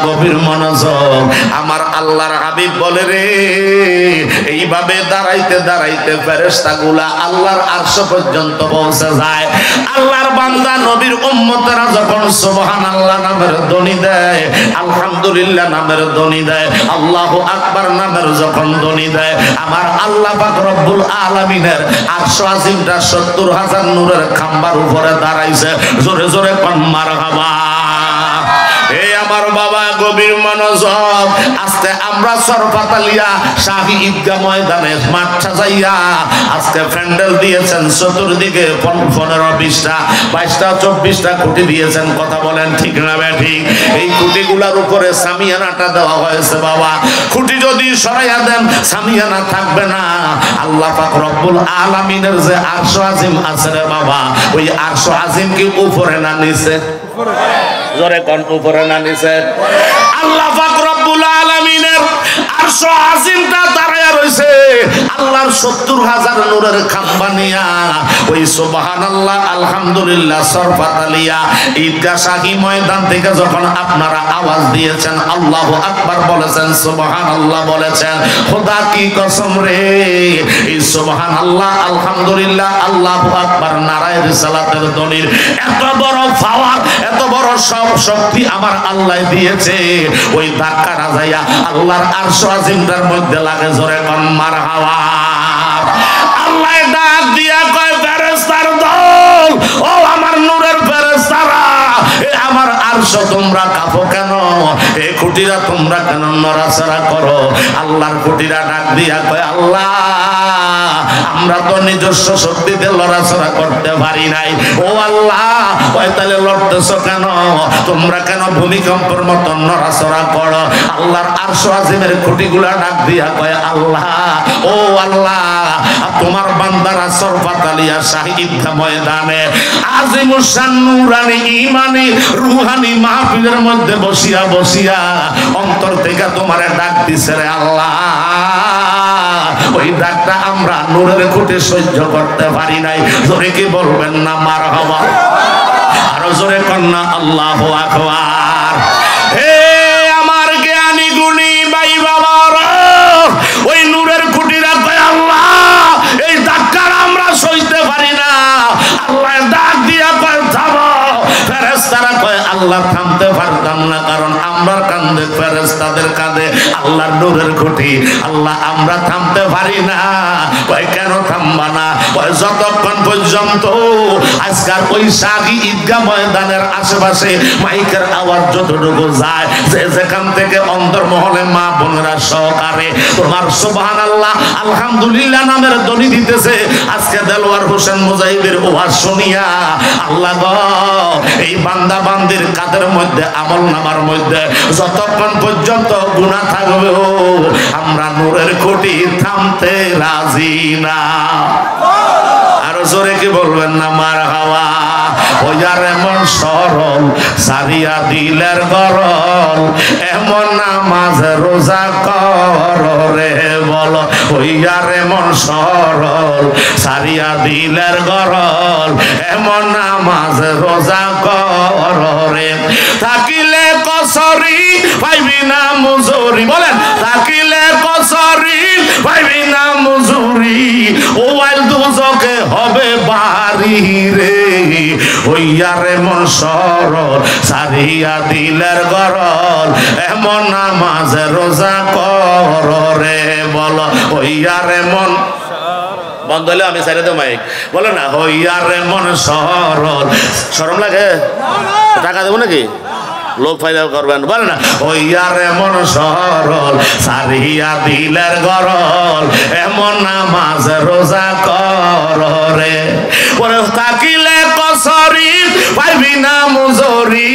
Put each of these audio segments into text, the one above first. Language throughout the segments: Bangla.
গভীর মনোযোগ। আমার আল্লাহর হাবিব বলে রে, এইভাবে দাঁড়াইতে দাঁড়াইতে ফেরেশতাগুলা আল্লাহর আরশ পর্যন্ত পৌঁছে যায়। আল্লাহর বান্দা নবীর উম্মতেরা যখন সুবহানাল্লাহ নামের ধ্বনি দেয়, আলহামদুলিল্লাহ নামের ধ্বনি দেয়, আল্লাহু আকবার নামের যখন ধ্বনি দেয়, আমার আল্লাহ পাক রব্বুল আলামিনের আরশ আজিমটা ৭০,০০০ নূরের খাম্বার উপরে দাঁড়াইছে। জোরে জোরে কোন মারহাবা। এই আমার বাবা গভীর মনোযোগ। আজকে আমরা সরফাতালিয়া শাহী ঈদগাহ ময়দানে মাঠ সাজাইয়া আজকে প্যান্ডেল দিয়েছেন, চতুর্দিকে 15-20টা 22টা 24টা খুঁটি দিয়েছেন। কথা বলেন ঠিক না বেঠিক? এই খুঁটিগুলার উপরে সামিয়ানাটা দেওয়া হয়েছে বাবা। খুঁটি যদি সরাইয়া দেন সামিয়ানা থাকবে না। আল্লাহ পাক রব্বুল আলামিনের যে আরশ আজিম আছে রে বাবা, ওই আরশ আজিম কি উপরে না নিচে? জোরে কোন উপরে না নিচে? আল্লাহ পাক রব্বুল আলামিনের আরশ আজিমটা দাঁড়ায়া রইছে আল্লাহর ৭০,০০০ নূরের খাম্বা নিয়া। ওই সুবহানাল্লাহ আলহামদুলিল্লাহ সরফাতালিয়া ঈদগাহ শাহী ময়দান থেকে যখন আপনারা আওয়াজ দিয়েছেন, আল্লাহু আকবার বলেছেন, সুবহানাল্লাহ বলেছেন, খোদা কি কসম রে, এই সুবহানাল্লাহ আলহামদুলিল্লাহ আল্লাহু আকবার নারায়ে রিসালাতের ধ্বনির এত বড় পাওয়ার, এত বড় সব শক্তি আমার আল্লাহ দিয়েছে। ওই ধাক্কাটা যাইয়া আল্লাহর আরশ আজিমটার মধ্যে লাগে। জোরে কোন মারহাবা। আল্লাহ ডাক দিয়া কয়, ফেরেশতার দল, ও আমার নূরের ফেরেশতারা, আমার আরশ তোমরা কাঁপো কেন? এই খুঁটিরা তোমরা কেন নড়াচড়া করো? আল্লাহর খুঁটিরা ডাক দিয়া কয়, আল্লাহ আমরা তো নিজস্ব শক্তিতে লড়াচড়া করতে পারি নাই। ও আল্লাহ, ওই তাহলে লড়তেছো কেন? তোমরা কেন ভূমিকম্পের মতো নড়াচড়া করো? আল্লাহর আরশ আজিমের খুঁটিগুলা ডাক দিয়া কয়, আল্লাহ ও আল্লাহ, তোমার বান্দারা সরফাতালিয়া শাহী ঈদগাহ ময়দানে আজিমুস শান নূরানি ঈমানি রূহানি মাহফিলের মধ্যে বসিয়া বসিয়া অন্তর থেকে তোমারে ডাক দিছে রে আল্লাহ। ওই ডাকটা আমরা নূরের খুঁটি সহ্য করতে পারি নাই। জোরে কি বলবেন না মারহাবা? আরো জোরে কন্যা আল্লাহু আকবার। হে আমার জ্ঞানী গুণী ভাই বাবারা, ওই নূরের খুঁটিরা কয়, আল্লাহ এই ডাকটা আমরা সইতে পারি না। আল্লাহ ডাক দিয়া কয়, থামো। ফেরেশতারা কয়, আল্লাহ থামতে পারতাম না, কারণ আমরা কাঁধে ফেরেশতাদের কাঁধে আল্লাহর নূরের খুঁটি। আল্লাহ আমরা থামতে পারি না। কয় কেন থামবা না? কয় যতক্ষণ পর্যন্ত আজকাল ওই শাহী ঈদগাহ ময়দানের আশেপাশে মাইকের আওয়াজ যতটুকু যায়, যে যেখান থেকে অন্তর্মহলে মা বোনেরা সহকারে তোমার সুবহানাল্লাহ আলহামদুলিল্লাহ নামের ধ্বনি দিতেছে, আজকে দেলোয়ার হোসেন মুজাহিদের ওয়াজ শুনিয়া আল্লাহ গো, এই বান্দা বান্দির কাদের মধ্যে আমল নামার মধ্যে যতক্ষণ পর্যন্ত গুনাহ থাকবে, আমরা নূরের খুঁটি থামতে রাজি না। আরো জোরে কি বলবেন না মারহাবা? ওই আর এমন সরল সারিয়া দিলের গরল, এমন নামাজ রোজা কর রে বল। ওই আর এমন সরল সারিয়া দিলের গরল, এমন নামাজ রোজা কর রে। থাকিলে কসরি পাইবি না মুজুরি, বলেন থাকিলে কসরি পাইবি না মুজুরি, ওয়াইল দুজকে হবে বাড়ি রে। ওই আর এমন সরল সারিয়া দিলের গরল, এমন নামাজ রোজা কর রে বল। ওই আর এমন বন্ধ হলে আমি সাইডে দেব মাইক, বলো না হইয়ার এমন সরল। শরম লাগে? টাকা দেবো নাকি? লোক ফায়দা করবেন, বলে না হইয়ার এমন সরল সারিয়া দিলের গরল, এমন নামাজ রোজা কর রে। পরে থাকিলে কসরি পাইবি না মুজুরি,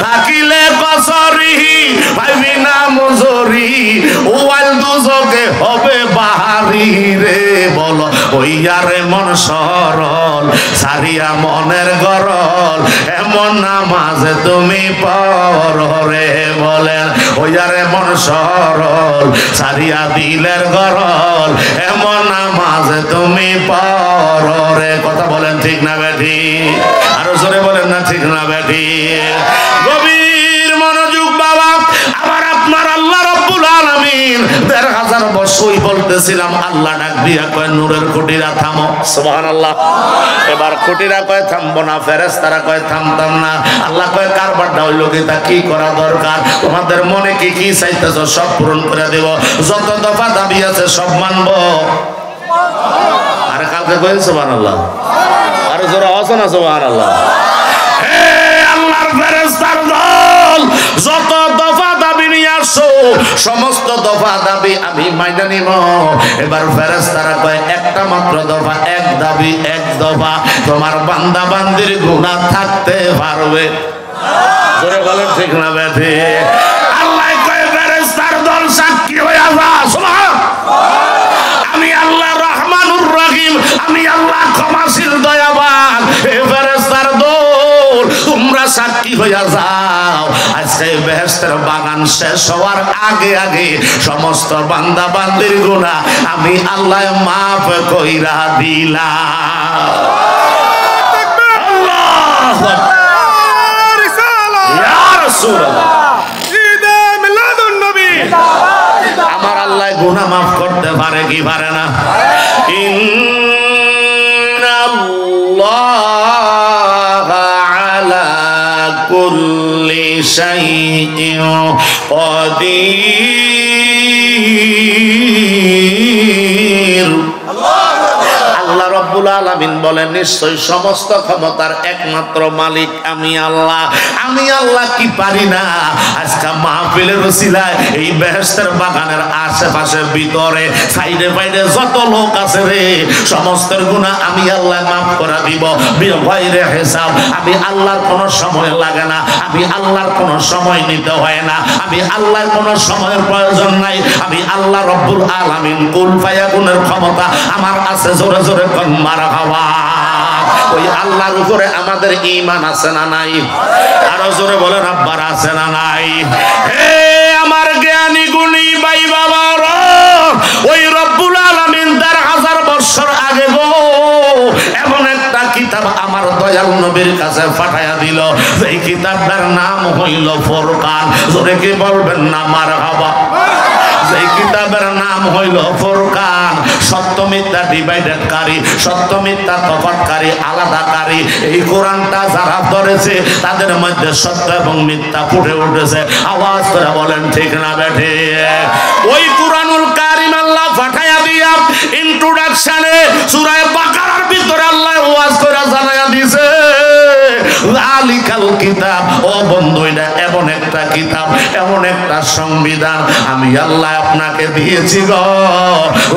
থাকিলে কসরি পাইবি না মুজুরি, ওয়াইল দুজকে হবে বাহারি রে বল। হইয়ার এমন সরল সারিয়া মনের গরল, এমন নামাজ তুমি পড়ো রে বলেন। হইয়ার এমন সরল সারিয়া দিলের গরল, এমন নামাজ তুমি পড়ো রে। কথা বলেন ঠিক না বেঠি? আরো জোরে বলেন না ঠিক না বেঠি? গভীর মনোযোগ বাবা। বলতেছিলাম আল্লাহ ডাক দিয়া কয় নূরের খুঁটিরা থামো, সুবহানাল্লাহ। এবার খুঁটিরা কয় থামবো না, ফেরেশতারা কয় থামতাম না। আল্লাহ কয় কারবারটা হইল কি, তা কি করা দরকার, তোমাদের মনে কি কি চাইতেছো সব পূরণ করে দেব, যত দফা দাবি আছে সব মানবো। আরে কালকে কইল সুবহানাল্লাহ, আরে জোরে আওয়াজ না সুবহানাল্লাহ। হে আল্লাহর ফেরেশতার দল, যত দফা দাবি নিয়ে আসো সমস্ত দফা দাবি আমি মাইনা নিব। এবার ফেরেশতারা কয় একটা মাত্র দফা, এক দাবি এক দফা, তোমার বান্দা বান্দির গুনাহ থাকতে পারবে। জোরে বলেন ঠিক না বেঠি? আল্লাহ কয় ফেরেশতার দল সাক্ষী হয়ে যা, সুবহান। আমি আল্লাহ রহমানুর রহিম, আমি আল্লাহ ক্ষমাশীল দয়াবান। হে ফেরেশতার দল, তোমরা সাক্ষী হইয়া যাও, আজকে বেহেশতের বাগান শেষ হওয়ার আগে আগে সমস্ত বান্দা বান্দির গুনাহ আমি আল্লাহ মাফ কইরা দিলাম। আল্লাহু আকবার, ইয়া রাসূলুল্লাহ, ঈদে মিলাদুন নবী। আমার আল্লাহ গুনাহ মাফ করতে পারে কি পারে না? ইন্নাল্লাহ আলা কুল্লি শাইইন কাদির। আল্লাহ রাব্বুল আলামিন বলেন নিশ্চয় সমস্ত ক্ষমতার একমাত্র মালিক আমি আল্লাহ। আমি আল্লাহ কি পারি না আজকে মাহফিলের ওসিলায় এই বেহেশতের বাগানের আশেপাশে ভিতরে সাইডে বাইরে যত লোক আছে রে, সমস্তের গুনাহ আমি আল্লাহ মাফ করে দিব বিগয়রে হিসাব। আমি আল্লাহর কোনো সময় লাগে না, আমি আল্লাহর কোনো সময় নিতে হয় না, আমি আল্লাহর কোনো সময়ের প্রয়োজন নাই। আমি আল্লাহ রাব্বুল আলামিন কুল ফায়াকুনের ক্ষমতা আমার আছে। জোরে জোরে কোন মারহাবা। ওই আল্লাহর উপরে আমাদের ঈমান আছে না নাই? আরো জোরে বলেন আব্বার আছে না নাই? হে আমার জ্ঞানী গুণী ভাই বাবারা, ওই রব্বুল আলামিন ১,০০০ বছর আগে গো এমন একটা কিতাব আমার দয়াল নবীর কাছে পাঠাইয়া দিল, এই কিতাবটার নাম হইল ফুরকান। জোরে কি বলবেন না মারহাবা? এই কিতাবের নাম হইল ফুরকান। সত্য মিথ্যা ডিভাইডেডকারী, সত্য মিথ্যা তফাৎকারী, আলাদাকারী। এই কোরআনটা যারা ধরেছে তাদের মধ্যে সত্য এবং মিথ্যা ফুটে উঠেছে। আওয়াজ করে বলেন ঠিক না বেঠে? ওই কুরআনুল কারীম আল্লাহ পাঠাইয়া দিয়া ইন্ট্রোডাকশনে সূরা বাকারার ভিতরে আল্লাহ ওয়াজ করে জানাইয়া দিয়েছে যালিকাল কিতাব। ও বন্ধু, এটা এমন একটা কিতাব, এমন একটা সংবিধান আমি আল্লাহ আপনাকে দিয়েছি গো,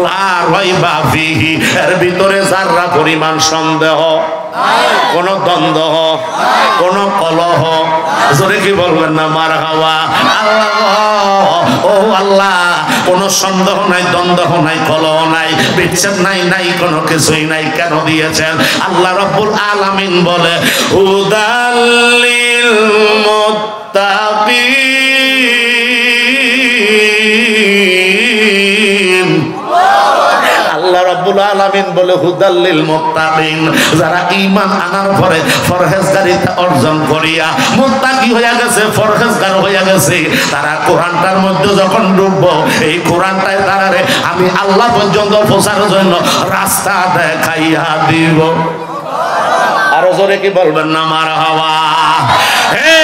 লা রাইবা ফিহি, এর ভিতরে যারা পরিমাণ সন্দেহ, কোন দ্বন্দ্ব, কোন কলহ, জোরে কি বলবেন না মারহাবা? আল্লাহ, ও আল্লাহ, কোন সন্দেহ নাই, দ্বন্দ্ব নাই, কলহ নাই, বিচ্ছেদ নাই, নাই কোনো কিছুই নাই। কেন দিয়েছেন? আল্লাহ রাব্বুল আলামিন বলে হুদাল্লিল মুত্তাকিন। আল্লাহ রাব্বুল আলামিন বলে হুদাল্লিল মুত্তাকিন, যারা ঈমান আনার পরে পরহেজগারিতা অর্জন করিয়া মুত্তাকি হইয়া গেছে, পরহেজগার হইয়া গেছে, তারা কোরআনটার মধ্যে যখন ঢুকবো এই কোরআনটাই তারারে আমি আল্লাহ পর্যন্ত পৌঁছানোর জন্য রাস্তা দেখাইয়া দিব। আরো জোরে কি বলবেন না মারহাবা? হে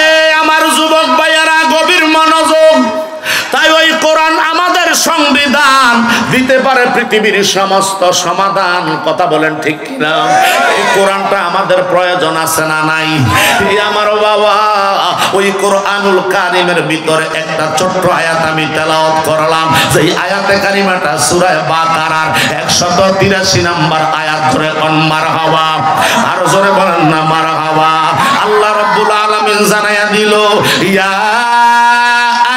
আমার যুবক ভাইয়ারা, গভীর মনোযোগ। তাই ওই কোরআন আমাদের সংবিধান দিতে পারে পৃথিবীর সমস্ত সমাধান। কথা বলেন ঠিক কিনা? এই কোরআনটা আমাদের প্রয়োজন আছে না নাই? এই আমার বাবা, ওই কোরআনুল কারীমের ভিতরে একটা ছোট্ট আয়াত আমি তেলাওয়াত করলাম, যেই আয়াতে কারিমাটা সূরা বাকারার 183 নম্বর আয়াত। ধরে কোন মারহাবা? আর জোরে বলেন না মারহাবা? আল্লাহ রাব্বুল আলামিন জানাইয়া দিল, ইয়া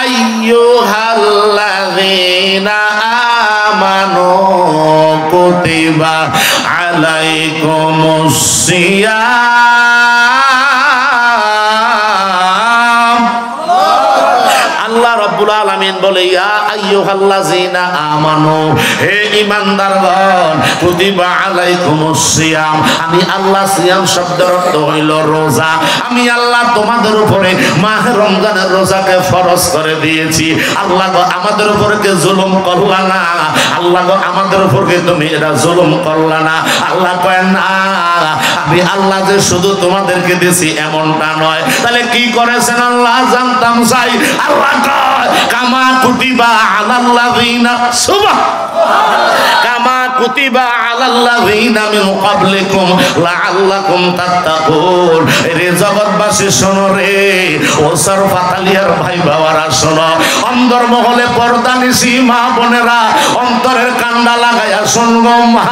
আইয়ুহাল্লাযীনা আমানু কুতিবা আলাইকুমুস সিয়াম। আল্লাহ রাব্বুল আলামিন বলে ইয়া আইয়ুহাল্লাযিনা আমানু, হে ঈমানদারগণ, কুতিবা আলাইকুমুস সিয়াম, আমি আল্লাহ সিয়াম শব্দের অর্থ হইল রোজা। আমি আল্লাহ তোমাদের উপরে মাহে রমজানের রোজাকে ফরজ করে দিয়েছি। আল্লাহ গো আমাদের উপরে কে জুলুম করলা না, আল্লাহ গো আমাদের উপরে তুমি এটা জুলুম করলা না। আল্লাহ কয় না, আমি আল্লাহ যে শুধু তোমাদেরকে দিয়েছি এমনটা নয়। তাহলে কি করেছেন আল্লাহ জানতাম চাই। আল্লাহ কয় কামা কুতিবা আলাল্লাযিনা কামা কুতিবা আলাল্লাযিনা মিন ক্বাবলিকুম লাআল্লাকুম তাত্তাকুন। রে জগৎবাসী শোনো রে, ও সরফাতালিয়ার ভাই বাবারা শোনো, অন্দরমহলে পর্দানিসি মা বোনেরা অন্তরের কান্ডা লাগাইয়া শুনগো মা।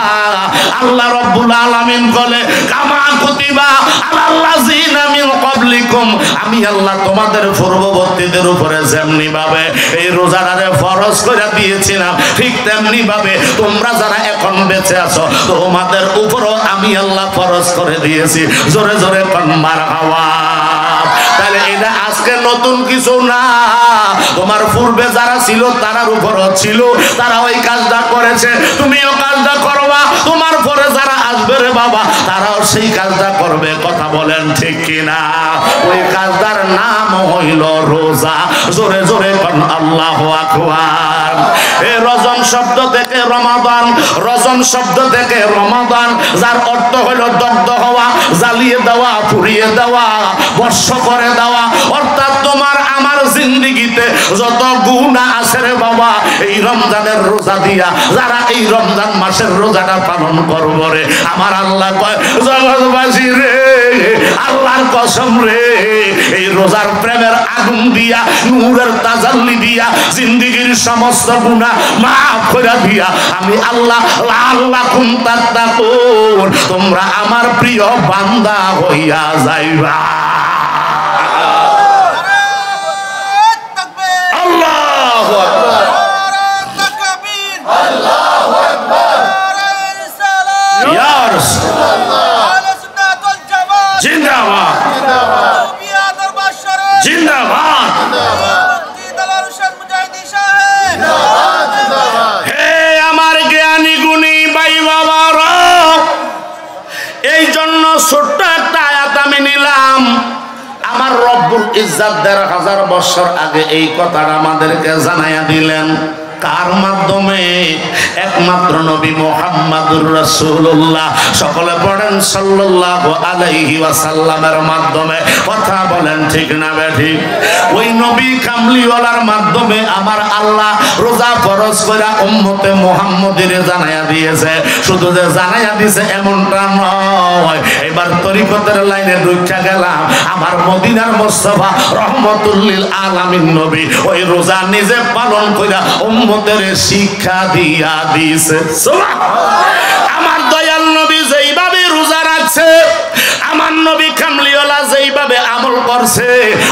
আল্লাহ রাব্বুল আলামিন বলে কামা কুতিবা আলাল্লাযিনা মিন ক্বাবলিকুম, আমি আল্লাহ তোমাদের পূর্ববর্তীদের উপরে যেমনি ভাবে এই রোজাটারে ফরজ করে দিয়েছিলাম, ঠিক তেমনি ভাবে তোমরা যারা এখন বেঁচে আছো তোমাদের উপরও আমি আল্লাহ ফরজ করে দিয়েছি। জোরে জোরে মারহাবা। তাহলে এটা আজকে নতুন কিছু না, তোমার পূর্বে যারা ছিল তারার উপরও ছিল, তারা ওই কাজটা করেছে, তুমিও কাজটা করবা। তোমার পরে যারা আসবে রে বাবা তারাও সেই কাজটা করবে। কথা বলেন ঠিক কিনা? ওই কাজটার নাম হইল রোজা। জোরে জোরে কোন আল্লাহু আকবার। এই রজম শব্দ থেকে রমাদান, রজম শব্দ থেকে রমাদান, যার অর্থ হইল দগ্ধ হওয়া, জ্বালিয়ে দেওয়া, পুড়িয়ে দেওয়া, বর্ষ করে দেওয়া। অর্থাৎ তোমার আমার জিন্দেগিতে যত গুনাহ আছে রে বাবা, এই রমজানের রোজা দিয়া যারা এই রমজান মাসের রোজাটা পালন করবো রে, আমার আল্লাহ কয় জগৎবাসী রে, আল্লাহর কসম রে, এই রোজার প্রেমের আগুন দিয়া, নূরের তাজাল্লি দিয়া, জিন্দেগির সমস্ত গুনাহ মাফ করে দিয়া আমি আল্লাহ লাআল্লাকুম তাত্তাকুন, তোমরা আমার প্রিয় বান্দা হইয়া যাইবা। আল্লাহু আকবার, আল্লাহু আকবার, ইয়া রাসূলুল্লাহ, জিন্দাবাদ, জিন্দাবাদ, হে আমার জ্ঞানী গুণী ভাই বাবারা, এই জন্য ছোট্ট একটা আয়াত আমি নিলাম। আমার রব্বুল ইজ্জত ১৫০০ বছর আগে এই কথাটা আমাদেরকে জানাইয়া দিলেন। কার মাধ্যমে? একমাত্র নবী মুহাম্মদুর রাসূলুল্লাহ, সকলে পড়েন সাল্লাল্লাহু আলাইহি ওয়াসাল্লামের মাধ্যমে। কথা বলেন ঠিক না বেঠিক? ওই নবী কামলিওয়ালার মাধ্যমে আমার আল্লাহ রোজা ফরজ করে উম্মতে মুহাম্মদীর জানাইয়া দিয়েছে। শুধু যে জানাইয়া দিয়েছে এমনটা নয়, এবার তরিকতের লাইনে ঢুকে গেলাম। আমার মদিনার মুস্তাফা রহমাতুল লিল আলামিন নবী ওই রোজা নিজে পালন কইরা উম্মতের শিক্ষা দিয়া দিয়েছে। আমার দয়াল নবী যেইভাবে রোজা রাখছে, আমার নবী কামলিওয়ালা যেইভাবে আমল করছে,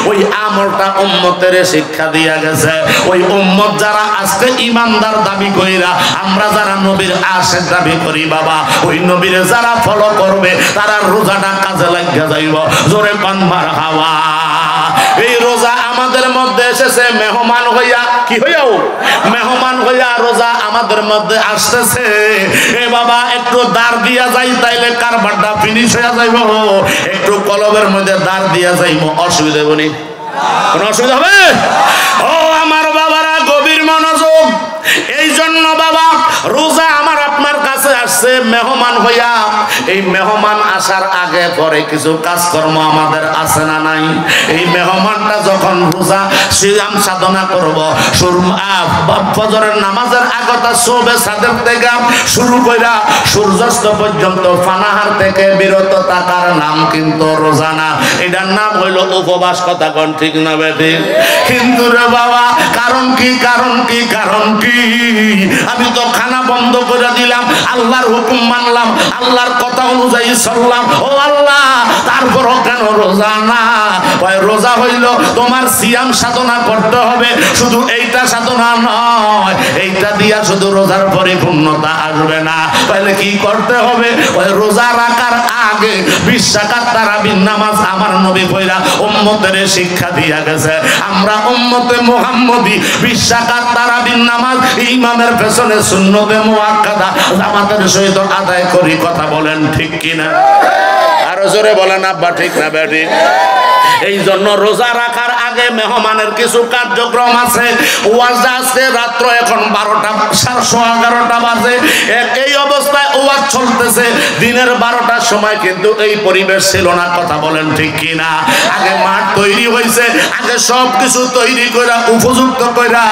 ওই আমলটা উম্মতের শিক্ষা দিয়া গেছে। ওই উম্মত যারা আজকে ইমানদার দাবি কইরা আমরা যারা নবীর আশিক দাবি করি বাবা, ওই নবীর যারা ফলো করবে তারা রোজাটা কাজে লাগিয়া যাইব। জোরে পান মারহাবা। এই রোজা আমাদের মধ্যে এসেছে মেহমান হইয়া। কি হইয়াও? মেহমান হইয়া রোজা আমাদের মধ্যে আসতেছে। এ বাবা একটু দাঁড় দিয়া যাই, তাইলে কারবারটা ফিনিশ হইয়া যাইব। একটু কলবের মধ্যে দাঁড় দিয়া যাইব, অসুবিধা বনি? কোন অসুবিধা হবে? ও আমার বাবারা, গভীর মনোযোগ। এই জন্য বাবা রোজা আমার আপনার কাছে আসছে মেহমান হইয়া। এই মেহমান আসার আগে পরে কিছু কাজকর্ম আমাদের আছে না নাই? এই মেহমানটা যখন রোজা সিয়াম সাধনা করব, ফজরের নামাজের আগতা শোবে সাদের থেকে শুরু কইরা সূর্যাস্ত পর্যন্ত পানাহার থেকে বিরত থাকার নাম কিন্তু রোজা না, এটার নাম হইল উপবাস। কথা কোন ঠিক না বেঠি? কিন্তু রে বাবা কারণ কি? কারণ কি? কারণ কি? আমি তো খানা বন্ধ করে দিলাম, আল্লাহর হুকুম মানলাম, আল্লাহর কথা অনুযায়ী চললাম। ও আল্লাহ, তারপরও কেন রোজা না? রোজা হইল তোমার সিয়াম সাধনা করতে হবে। শুধু এইটা সাধনা নয়, এইটা দিয়া শুধু রোজার পরিপূর্ণতা আসবে না, তাহলে কি করতে হবে? ওই রোজা রাখার আগে 20 রাকাত তারাবির নামাজ আমার নবী কইরা উম্মতের শিক্ষা দিয়া গেছে। আমরা উম্মতে মুহাম্মদী 20 রাকাত তারাবির নামাজ ইমামের পেছনে সুন্নতে মুআক্কাদা জামাতের সহিত আদায় করি। কথা বলেন ঠিক কিনা? আরো জোরে বলেন আব্বা, ঠিক না বেটি? এই জন্য রোজা রাখার আগে মেহমানের কিছু কার্যক্রম আছে। ওয়াজ আছে রাত্র এখন 12টা 11:30 বাজে, এই অবস্থায় ওয়াজ চলতেছে। দিনের 12টার সময় কিন্তু এই পরিবেশ ছিল না। কথা বলেন ঠিক কিনা? আগে মাঠ তৈরি হয়েছে, আগে সব কিছু তৈরি কইরা উপযুক্ত কইরা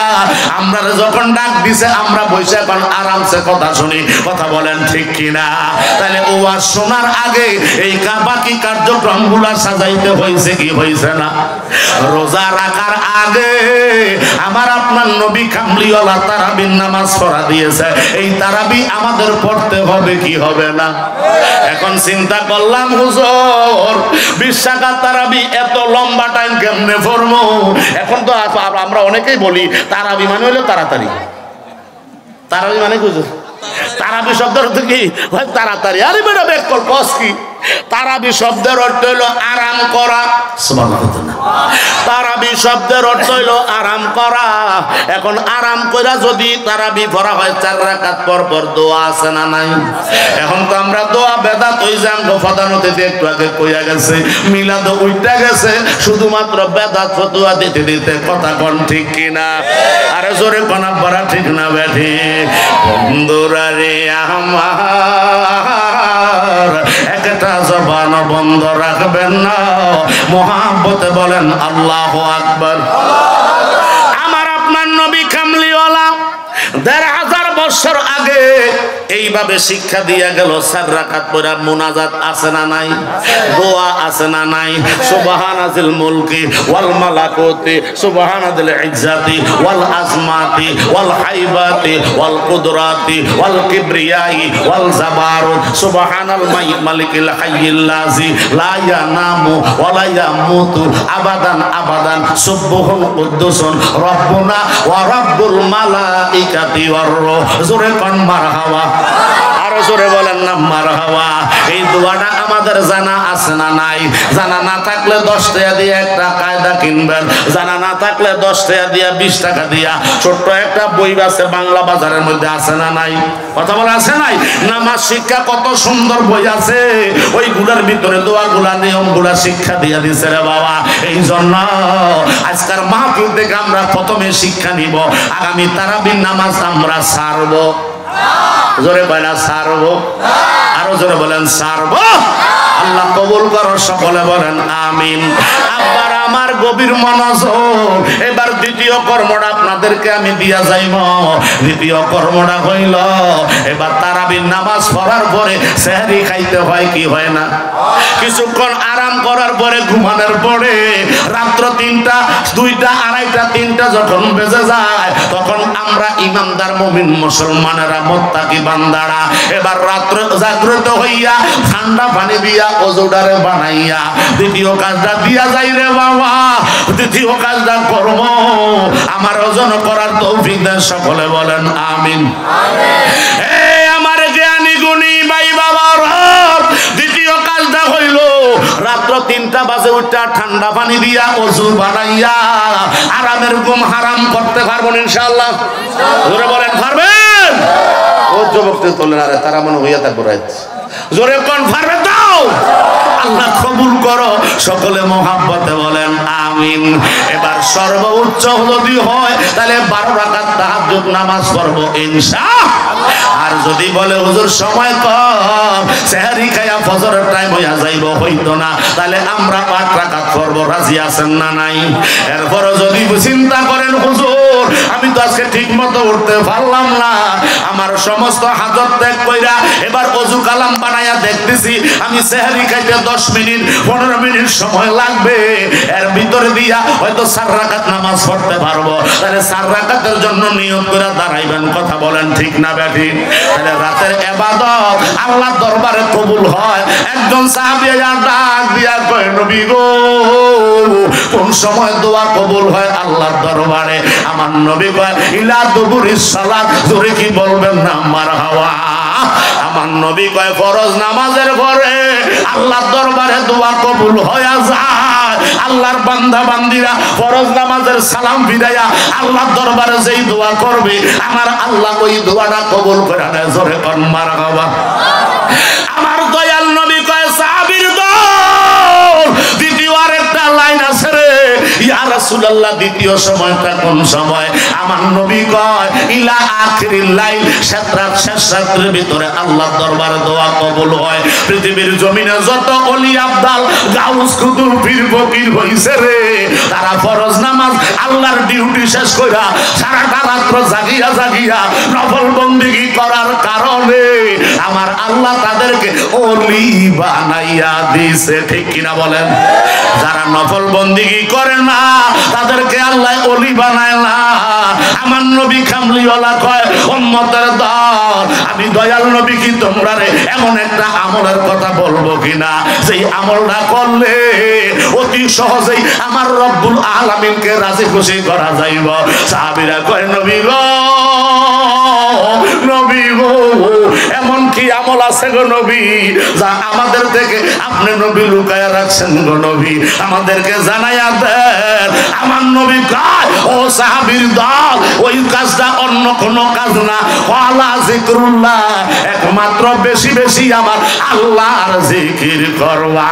আমরা যখন ডাক দিছে আমরা বসে এখন আরামসে কথা শুনি। কথা বলেন ঠিক কিনা? তাহলে ওয়াজ শোনার আগে এই বাকি কার্যক্রমগুলো সাজাইতে হয়েছে কি হয়েছে না? রোজা রাখার আগে আমার আপনার নবী কামলিওয়ালা তারাবির নামাজ পড়া দিয়েছে। এই তারাবি আমাদের পড়তে হবে কি হবে না? এখন চিন্তা করলাম হুজুর 20 রাকাত তারাবি এত লম্বা টাইম কেমনে পড়বো? এখন তো আমরা অনেকেই বলি তারাবি মানে হলো তাড়াতাড়ি। তারাবি মানে হুজুর তারাবি শব্দের অর্থ কি? তাড়াতাড়ি। আরে বেটা বেক কর কস কি? তারাবি শব্দের অর্থ হইলো আরাম করা। তারাবি শব্দের অর্থ হইলো আরাম করা। এখন আরাম কইরা যদি তারাবি পড়া হয় 4 রাকাত পর পর দোয়া আছে না নাই? এখন তো আমরা দোয়া বেদাত ওই যে আমগো ফদানতে একটু আগে কইয়া গেছে, মিলাদ উইটা গেছে, শুধুমাত্র বেদাত ফতোয়া দিতে দিতে। কথা কোন ঠিক কিনা? আরে জোরে কোন আব্বারা ঠিক না বেঠি? বন্ধুরা রে আমার একটা জবান বন্ধ রাখবেন না, মোহাব্বতে বলেন আল্লাহু আকবার। আমার আপনার নবী কামলিওয়ালা 1500 বছর আগে এইভাবে শিক্ষা দিয়া গেল। 4 রাকাত পড়া মুনাজাত আছে না নাই? দোয়া আছে না নাই? সুবহানাজিল মুলকি ওয়াল মালাকুতি সুবহানাজিল ইজ্জাতি ওয়াল আজমাতি ওয়াল হাইবাতি ওয়াল কুদরাতি ওয়াল কিবরিয়াই ওয়াল জাবারুত সুবহানাল মালিকিল হাইয়িল লাযী লা ইয়ানামু ওয়া লা ইয়ামুতু আবাদান আবাদান সুবহুল কুদ্দুসুন রব্বুনা ওয়া রাব্বুল মালাইকাতি ওয়ার রূহ। জোরে কোন মারহাবা। আরো জোরে বলেন না মারহাবা। এই দোয়াটা আমাদের জানা আছে না নাই? জানা না থাকলে 10 টাকা দিয়ে একটা কায়দা কিনবেন, জানা না থাকলে 10 টাকা দিয়ে 20 টাকা দিয়া ছোট্ট একটা বই আছে বাংলা বাজারের মধ্যে, আছে না নাই? কথা বলা আছে নাই? নামাজ শিক্ষা কত সুন্দর বই আছে, ওইগুলার ভিতরে দোয়াগুলা নিয়মগুলা শিক্ষা দিয়ে দিছে রে বাবা। এই জন্য আজকের মাহফিল থেকে আমরা প্রথমে শিক্ষা নিব, আগামী তারাবির নামাজ আমরা ছাড়বো। জোরে বলেন ছাড়বো। আরো জোরে বলেন ছাড়বো। আল্লাহ কবুল করো, সকলে বলেন আমিন। আবার আমার গভীর মনোযোগ, এবার দ্বিতীয় কর্মটা আপনাদেরকে আমি দিয়া যাইব। দ্বিতীয় কর্মটা হইল এবার তারাবির নামাজ পড়ার পরে সেহরি খাইতে হয় কি হয় না? কিছুক্ষণ আরাম করার পরে ঘুমানোর পরে রাত্র 3টা 2টা 2:30টা 3টা যখন বেজে যায় তখন আমরা ইমানদার মুমিন মুসলমানেরা মুত্তাকি বান্দারা এবার রাত্রে জাগ্রত হইয়া ঠান্ডা পানি দিয়া ওজুডারে বানাইয়া দ্বিতীয় কাজটা দিয়া যাই রে বাবা। দ্বিতীয় কাজটা করব, আমার ওজন করার তৌফিক দেন, সকলে বলেন আমিন। এই আমার জ্ঞানী গুণী ভাই বাবার, দ্বিতীয় কাজটা হইল রাত্র 3টা বাজে উঠা ঠান্ডা পানি দিয়া ওযু বানাইয়া আরামের ঘুম হারাম করতে পারবো ইনশাআল্লাহ। জোরে বলেন পারবেন? ও যুবকদের তোলেন, আরে তারা মনে হইয়া থাকবো রাত। জোরে কোন পারবে দাও? আল্লাহ কবুল করো, সকলে মোহাব্বতে বলেন আমিন। এবার সর্বোচ্চ যদি হয় তাহলে 12 রাকাত তাহাজ্জুদ নামাজ পড়বো ইনশাআল্লাহ। আর যদি বলে হুজুর সময় কম, সেহরি খায়া ফজরের টাইম হইয়া যাইব, হইতো না, তাহলে আমরা 8 রাকাত পড়বো। রাজি আছেন না নাই? এরপরও যদি চিন্তা করেন হুজুর আমি তো আজকে ঠিক মতো উঠতে পারলাম না, আমার সমস্ত হাজত ত্যাগ কইরা এবার ওযু কালাম বানায়া দেখতেছি আমি সেহরি খাইতে 10 মিনিট 15 মিনিট সময় লাগবে, এর ভিতরে দিয়া হয়তো 4 রাকাত নামাজ পড়তে পারবো, তাহলে 4 রাকাত রাতের জন্য নিয়ত করে দাঁড়াইবেন, কথা বলেন ঠিক না ব্যাঠি? তাহলে রাতের ইবাদত আল্লাহর দরবারে কবুল হয়। একজন সাহাবী ডাক দিয়া কয়, নবী গো, কোন সময় দোয়া কবুল হয় আল্লাহর দরবারে? আমার নবী কয়, ইলা দুবুরিস সালাত। জোরে কি বলবেন না মারহাবা? আমার নবী কয়, ফরজ নামাজের পরে আল্লাহর দরবারে দোয়া কবুল হয়ে যায়। আল্লাহর বান্দা বান্দিরা ফরজ নামাজের সালাম ফিরাইয়া আল্লাহর দরবারে যেই দোয়া করবে, আমার আল্লাহ ওই দোয়াটা কবুল করে নেয়। জোরে কোন মারহাবা? আমার দয়াল নবী কয়, সাহাবীর দল দ্বিতীয় আরেকটা লাইন আছে রে ইয়া রাসূলুল্লাহ, দ্বিতীয় সময়টা কোন সময়? আমার নবী কয়, ইলা আখিরিল লাইল, শেষ রাতের ভিতরে আল্লাহর দরবারে দোয়া কবুল হয়। পৃথিবীর জমিনে যত ওলি আব্দাল গাউস কুতুব পীর ফকির হইছে রে, তারা ফরজ নামাজ আল্লাহর ডিউটি শেষ কইরা সারাটা রাত জাগিয়া জাগিয়া নফল বন্দেগী করার কারণে আমার আল্লাহ তাদেরকে ওলি বানাইয়া দিয়েছে। ঠিক কিনা বলেন? যারা নফল বন্দেগী করে না তাদেরকে আল্লাহ ওলি বানায় না। আমার নবী কামলিওয়ালা কয়, উম্মতের দল, আমি দয়াল নবী কি তোমরা রে এমন একটা আমলের কথা বলবো কিনা যেই আমলটা করলে অতি সহজেই আমার রব্বুল আলামিনকে রাজি খুশি করা যাইব। সাহাবীরা কয়, নবী গো, নবী গো, এমন কি আমল আছে গো নবী যা আমাদের থেকে আপনি নবী লুকায়া রাখছেন গো নবী, আমাদেরকে জানাইয়া দেন। আমার নবী কয়, ও সাহাবীর দল, ওই কাজটা অন্য কোনো কাজ না, ওয়ালা জিকরুল্লাহ, একমাত্র বেশি বেশি আমার আল্লাহর জিকির করবা।